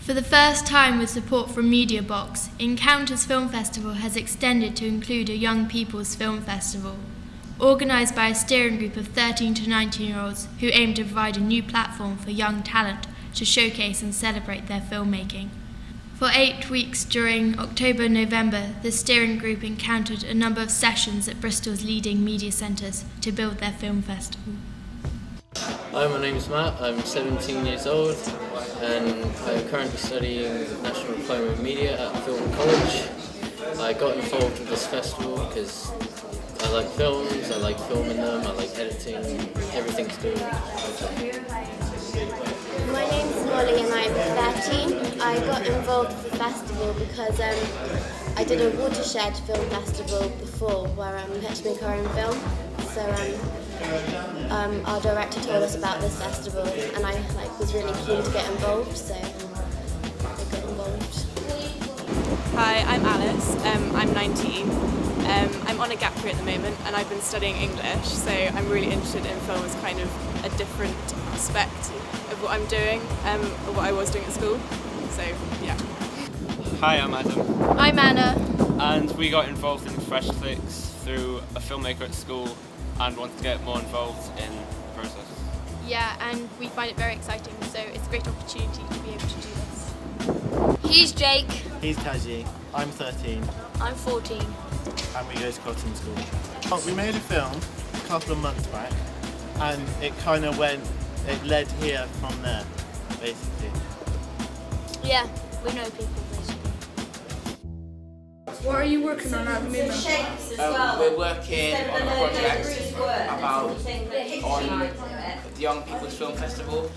For the first time with support from MediaBox, Encounters Film Festival has extended to include a Young People's Film Festival, organised by a steering group of 13 to 19-year-olds who aim to provide a new platform for young talent to showcase and celebrate their filmmaking. For 8 weeks during October and November, the steering group encountered a number of sessions at Bristol's leading media centres to build their film festival. Hi, my name is Matt. I'm 17 years old and I'm currently studying National Diploma in Media at Film College. I got involved with this festival because I like films, I like filming them, I like editing, everything to do with it. My name's Molly and I'm 13. I got involved with the festival because I did a watershed film festival before where we had to make our own film. So our director told us about this festival and I was really keen to get involved, so I got involved. Hi, I'm Alice. I'm 19. I'm on a gap year at the moment and I've been studying English, so I'm really interested in film as kind of a different aspect of what I'm doing, or what I was doing at school. So, yeah. Hi, I'm Adam. I'm Anna. And we got involved in Fresh Clicks through a filmmaker at school and wanted to get more involved in the process. Yeah, and we find it very exciting, so it's a great opportunity to be able to do this. He's Jake. He's Taji. I'm 13. I'm 14. And we go to Cotton School. We made a film a couple of months back and it kind of it led here from there, basically. Yeah, we know people basically. What are you working on at the moment? We're working on a project about the Young People's Film Festival.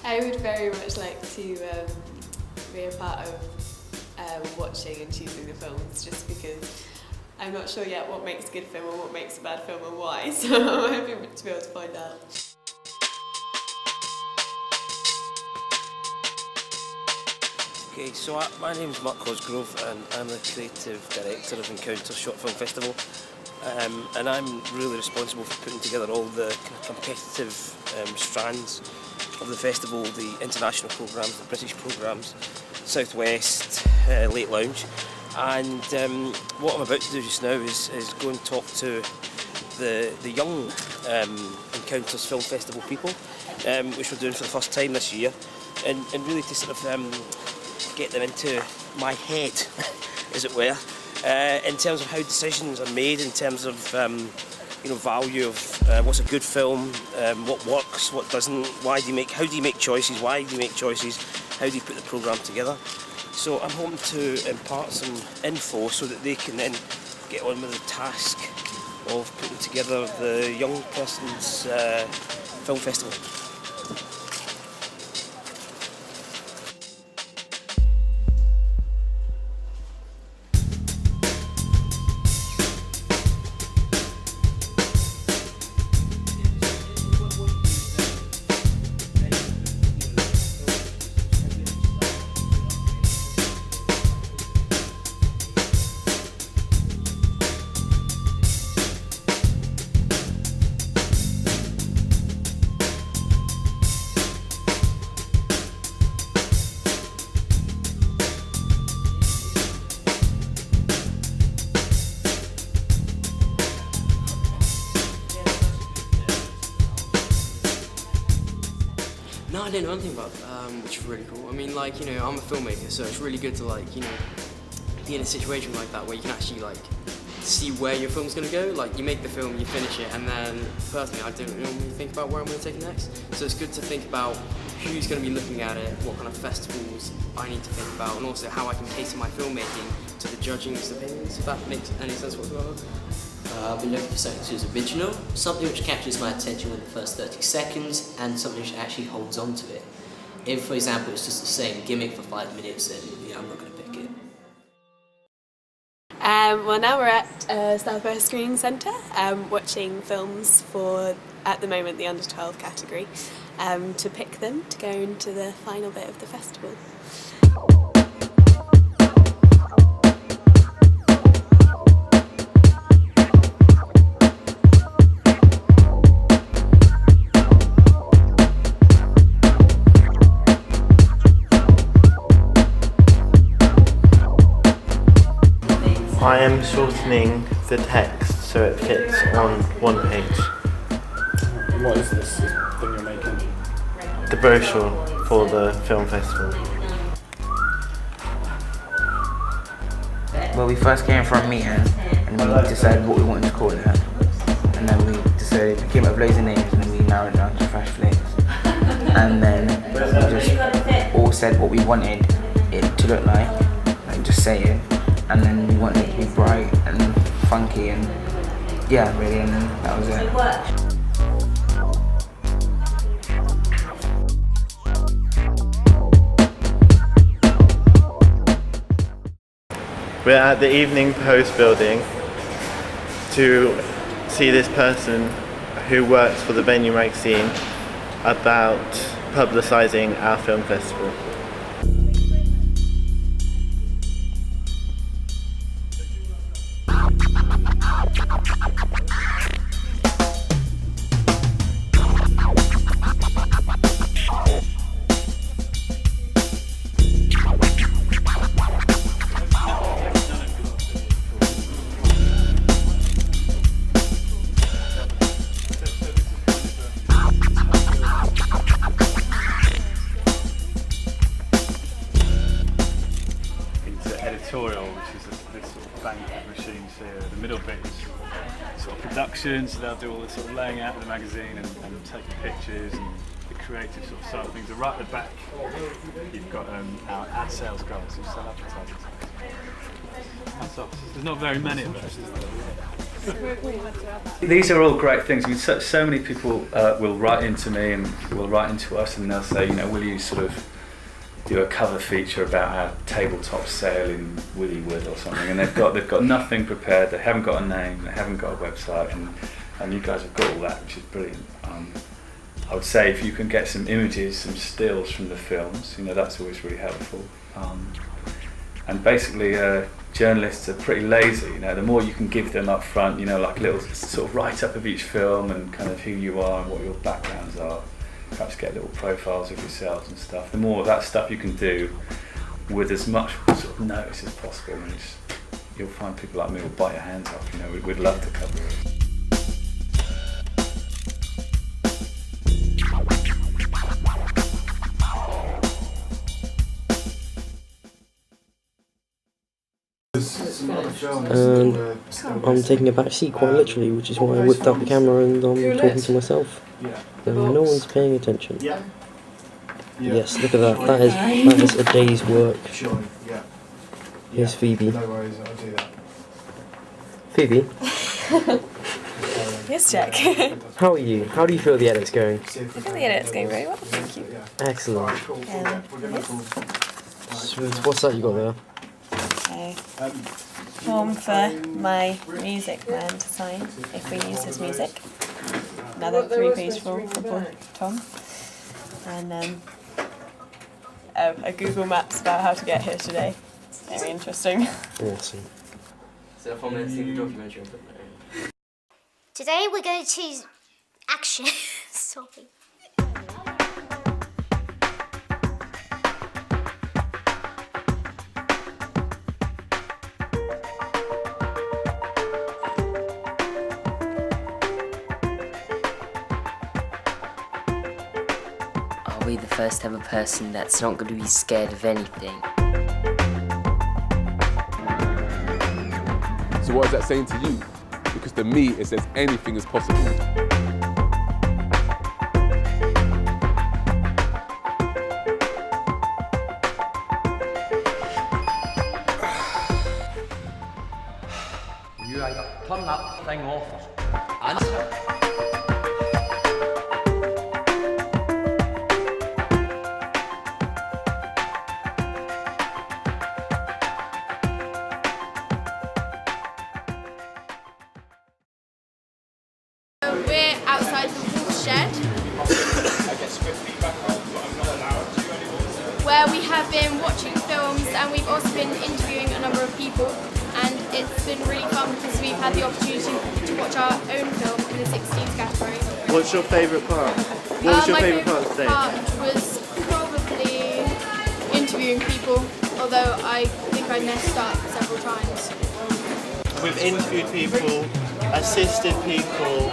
I would very much like to be a part of watching and choosing the films, just because I'm not sure yet what makes a good film or what makes a bad film and why, so I'm hoping to be able to find out. Okay, so my name's Mark Cosgrove and I'm the creative director of Encounters Short Film Festival. And I'm really responsible for putting together all the kind of competitive strands of the festival, the international programmes, the British programmes, Southwest, Late Lounge. And what I'm about to do just now is go and talk to the young Encounters Film Festival people, which we're doing for the first time this year, and really to sort of get them into my head, as it were. In terms of how decisions are made, in terms of value of what's a good film, what works, what doesn't, how do you make choices, why do you make choices, how do you put the programme together. So I'm hoping to impart some info so that they can then get on with the task of putting together the young person's film festival. No, I didn't know anything about which is really cool. I mean, I'm a filmmaker, so it's really good to be in a situation like that where you can actually see where your film's going to go. Like, you make the film, you finish it, and then personally I don't normally think about where I'm going to take it next. So it's good to think about who's going to be looking at it, what kind of festivals I need to think about, and also how I can cater my filmmaking to the judging's opinions, if that makes any sense whatsoever. I've been looking for something which is original, something which captures my attention within the first 30 seconds, and something which actually holds on to it. If, for example, it's just the same gimmick for 5 minutes, then I'm not going to pick it. Well, now we're at Southwest Screening Centre, watching films for, at the moment, the under 12 category, to pick them to go into the final bit of the festival. I am shortening the text so it fits on one page. What is this thing you're making? The brochure for the film festival. Well, we first came for a meeting and we decided what we wanted to call it, and then we decided, we came up with loads of names and then we narrowed it down to Fresh Flakes. And then we just all said what we wanted it to look like just say it. And then we wanted it to be bright and funky and yeah, really, and then that was it. We're at the Evening Post building to see this person who works for the Venue magazine about publicising our film festival. Editorial, which is this sort of bank of machines here. The middle bit is sort of production, so they'll do all the sort of laying out of the magazine and taking pictures and the creative sort of side of things. And right at the back, you've got our ad sales guys who sell advertising. That's us. There's not very many of us. These are all great things. I mean, so many people will write into me and will write into us, and they'll say, you know, will you sort of do a cover feature about our tabletop sale in Willywood or something, and they've got nothing prepared. They haven't got a name, they haven't got a website, and you guys have got all that, which is brilliant. I would say if you can get some images, some stills from the films, you know, that's always really helpful. And basically, journalists are pretty lazy. You know, the more you can give them up front, you know, like a little sort of write up of each film and kind of who you are and what your backgrounds are. Perhaps get little profiles of yourselves and stuff. The more of that stuff you can do with as much sort of notice as possible, and you'll find people like me will bite your hands off. You know, we'd love to cover it. I'm taking a back seat quite literally, which is why I whipped out the camera and I'm talking to myself. No one's paying attention. Yes, look at that. That is a day's work. Here's Phoebe. No worries, I'll do that. Phoebe, Yes, Jack. how are you? How do you feel the edit's going? I think the edit's going very well, thank you. Excellent. Yes. So what's that you got there? Form for my music man to sign if we use his music. Another 3-page form for Tom. And a Google Maps about how to get here today. Very interesting. Awesome. So if I'm going to see the documentary, Today we're going to choose action. Sorry. I'll be the first ever person that's not going to be scared of anything. So what is that saying to you? Because to me, it says anything is possible. turn that thing off. Answer. We're outside the Wolf Shed, where we have been watching films and we've also been interviewing a number of people, and it's been really fun because we've had the opportunity to watch our own film in the 16s category. What's your favourite part? What was your favourite part of the day? My favourite part was probably interviewing people, although I think I messed up several times. We've interviewed people, assisted people,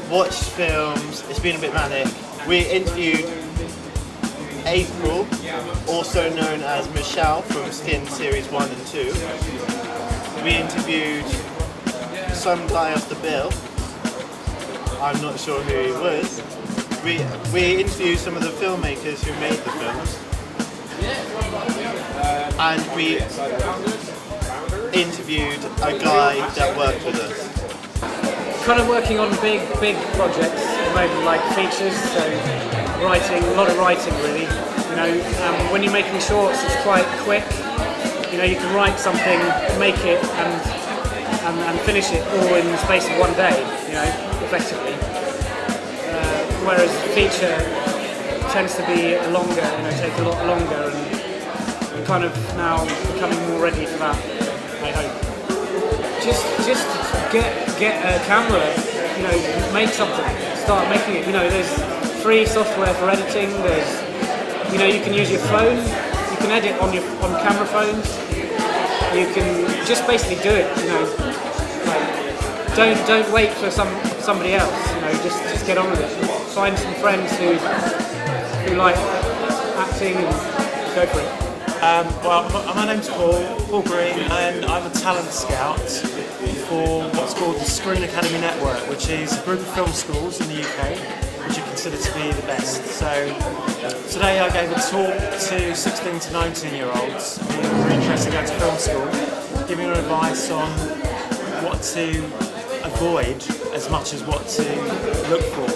watched films. It's been a bit manic. We interviewed April, also known as Michelle from Skin Series 1 and 2. We interviewed some guy off the bill. I'm not sure who he was. We interviewed some of the filmmakers who made the films. And we interviewed a guy that worked with us. Kind of working on big projects at the moment, like features, so writing, a lot of writing really. You know, when you're making shorts, it's quite quick. You know, you can write something, make it, and finish it all in the space of one day. You know, effectively. Whereas feature tends to be longer. You know, take a lot longer, and kind of now becoming more ready for that. I hope. Just get a camera, you know, make something, start making it. You know, there's free software for editing. There's, you know, you can use your phone, you can edit on camera phones. You can just basically do it. You know, like, don't wait for somebody else. You know, just get on with it. Find some friends who like acting and go for it. Well, my name's Paul Green, and I'm a talent scout for what's called the Screen Academy Network, which is a group of film schools in the UK which are considered to be the best. So today I gave a talk to 16 to 19 year olds who are interested in going to film school, giving them advice on what to avoid as much as what to look for.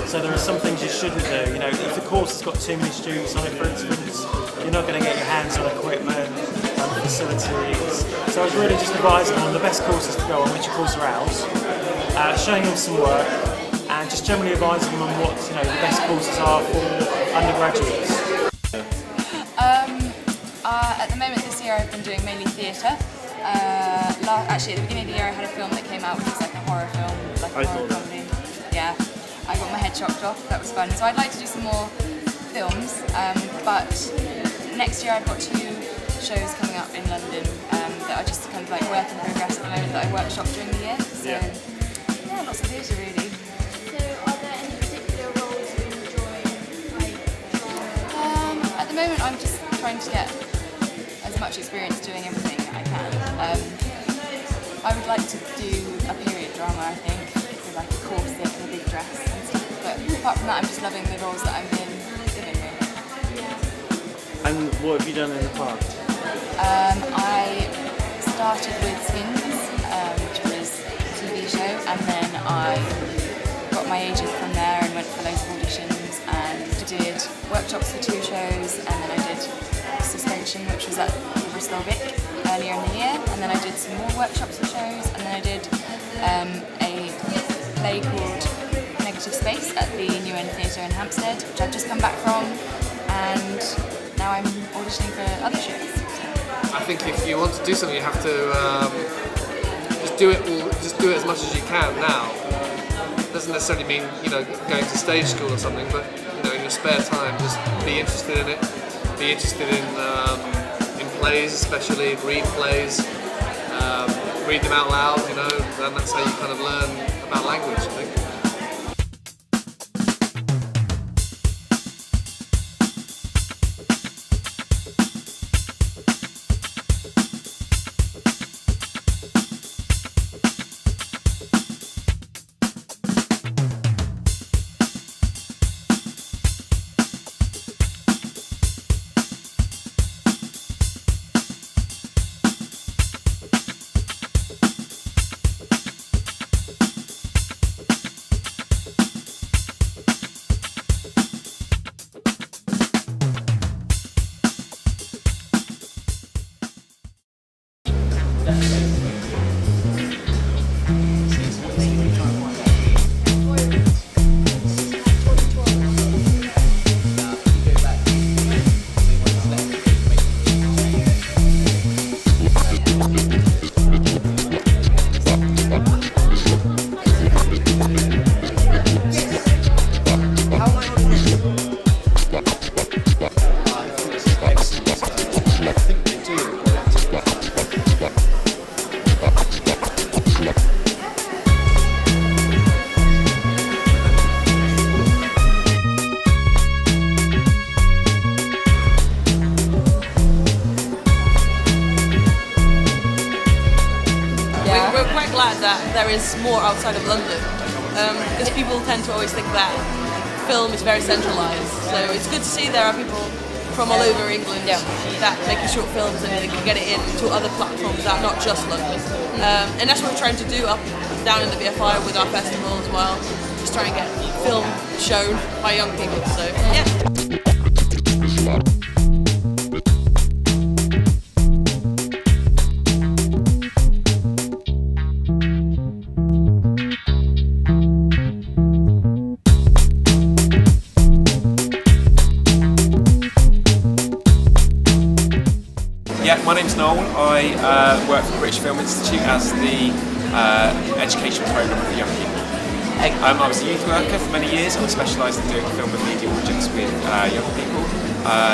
So there are some things you shouldn't do. You know, if the course has got too many students on it, for instance, you're not going to get your hands on equipment and facilities. So I was really just advising them on the best courses to go on, which of course are ours, showing them some work, and just generally advising them on what, you know, the best courses are for undergraduates. At the moment this year I've been doing mainly theatre. Actually at the beginning of the year I had a film that came out which was like a horror film, like a horror comedy. Yeah, I got my head chopped off, that was fun. So I'd like to do some more films, but next year I've got 2 shows coming up in London that are just kind of like work in progress at the moment that I workshop during the year. So yeah, lots of theatre really. So are there any particular roles you enjoy? At the moment I'm just trying to get as much experience doing everything I can. I would like to do a period drama, I think, with like a corset and a big dress and stuff. But apart from that, I'm just loving the roles that I'm given with. And what have you done in the past? I started with Skins, which was a TV show, and then I got my agent from there and went for loads of auditions and did workshops for 2 shows, and then I did Suspension, which was at Bristol earlier in the year, and then I did some more workshops for shows, and then I did a play called Negative Space at the New End Theatre in Hampstead, which I've just come back from, and now I'm auditioning for other shows. I think if you want to do something, you have to just do it as much as you can now. It doesn't necessarily mean, you know, going to stage school or something, but you know, in your spare time, just be interested in it. Be interested in plays, especially read plays, read them out loud. You know, and that's how you kind of learn about language, I think. We're quite glad that there is more outside of London, because people tend to always think that film is very centralised. So it's good to see there are people from all over England that making short films and they can get it into other platforms that are not just London. And that's what we're trying to do up down in the BFI with our festival as well. Just trying to get film shown by young people. So yeah. Yeah, my name's Noel. I work for the British Film Institute as the education programme for young people. I was a youth worker for many years and I specialised in doing film and media projects with young people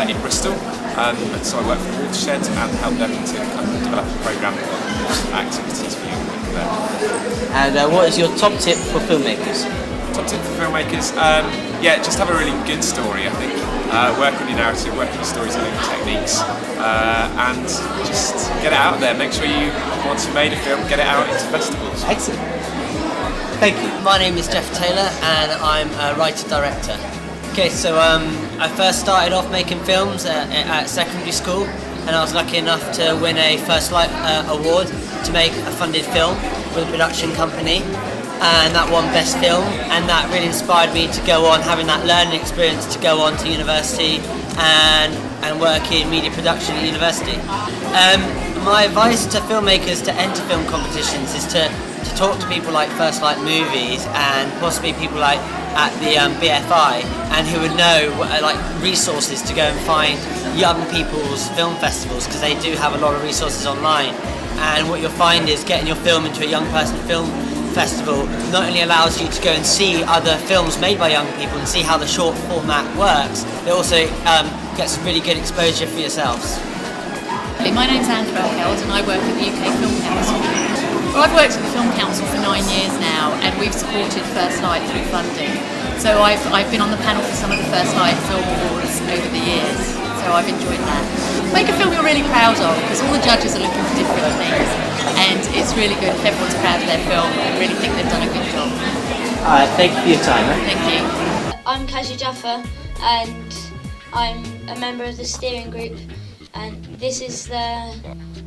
in Bristol. And so I work for the Watershed and help them to kind of develop a programme of activities for young people there. And what is your top tip for filmmakers? Top tip for filmmakers? Yeah, just have a really good story, I think. Work on your narrative, work on your storytelling techniques, and just get it out there. Make sure you, once you've made a film, get it out into festivals. Excellent. Thank you. My name is Jeff Taylor and I'm a writer-director. Okay, so I first started off making films at secondary school and I was lucky enough to win a First Light award to make a funded film with a production company. And that won Best Film, and that really inspired me to go on having that learning experience to go on to university and work in media production at university. My advice to filmmakers to enter film competitions is to talk to people like First Light Movies and possibly people like at the BFI and who would know like resources to go and find young people's film festivals, because they do have a lot of resources online. And what you'll find is getting your film into a young person film festival not only allows you to go and see other films made by young people and see how the short format works, it also gets really good exposure for yourselves. My name's Anne Burkeld and I work at the UK Film Council. Well, I've worked at the Film Council for 9 years now and we've supported First Light through funding. So I've been on the panel for some of the First Light Film Awards over the years, so I've enjoyed that. Make a film you're really proud of, because all the judges are looking for different things. And it's really good if everyone's proud of their film and really think they've done a good job. Alright, thank you for your time. Thank you. I'm Kaji Jaffa and I'm a member of the steering group, and this is the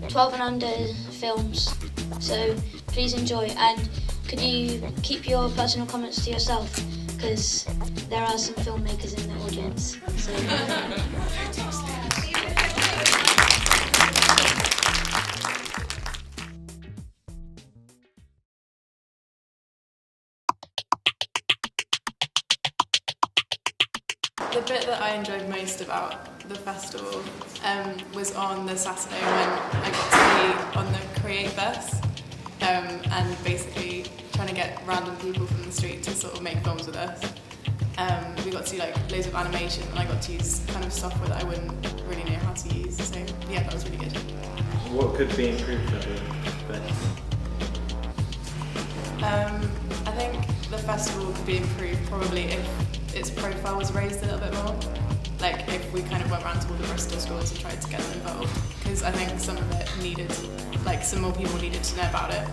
12 and under films, so please enjoy. And could you keep your personal comments to yourself, because there are some filmmakers in the audience. So. The bit that I enjoyed most about the festival was on the Saturday when I got to be on the Create Bus and basically trying to get random people from the street to sort of make films with us. We got to do like loads of animation and I got to use kind of software that I wouldn't really know how to use, so yeah, that was really good. What could be improved at the best? I think the festival could be improved probably if its profile was raised a little bit more. Like if we kind of went around to all the Bristol schools and tried to get them involved, because I think some of it needed, like some more people needed to know about it.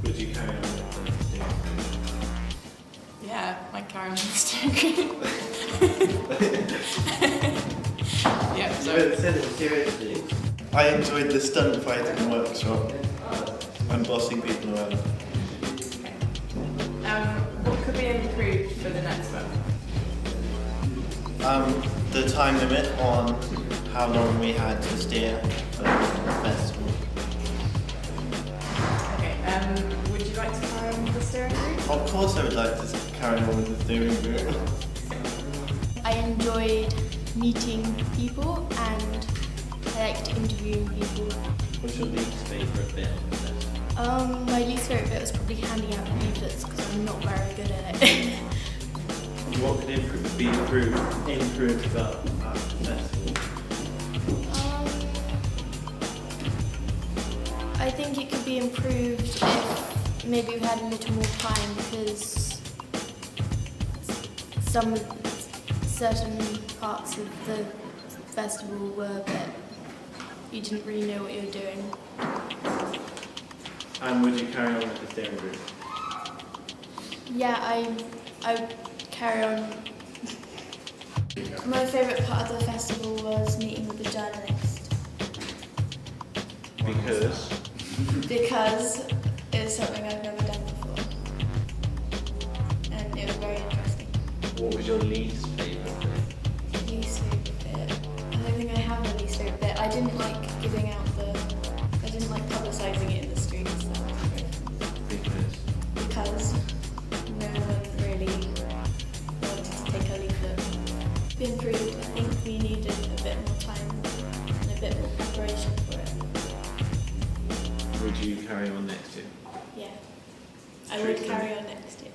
Would you carry on with the Yeah, like carry on with the steering group. Yeah, so. You said it seriously. I enjoyed the stunt fighting workshop and bossing people around. What could be improved for the next one? The time limit on how long we had to steer for the festival. Would you like to carry on with the steering group? Of course I would like to carry on with the steering group. I enjoyed meeting people and I liked interviewing people. What's your least favourite bit of the festival? My least favourite bit was probably handing out leaflets because I'm not very good at it. What could be improved about the festival? I think it could be improved if maybe we had a little more time because certain parts of the festival were that you didn't really know what you were doing. And would you carry on with the steering group? Yeah, I would carry on. My favourite part of the festival was meeting with the journalist. Because? Because it was something I've never done before. And it was very interesting. What was your least favourite bit? Least favourite bit? I don't think I have a least favourite bit. I didn't like giving out I didn't like publicising it in the streets. That was great. Because no one really wanted to take a leaflet. Improved. I think we needed a bit more time and a bit more preparation for it. Would you carry on next year? Yeah, I would carry on next year.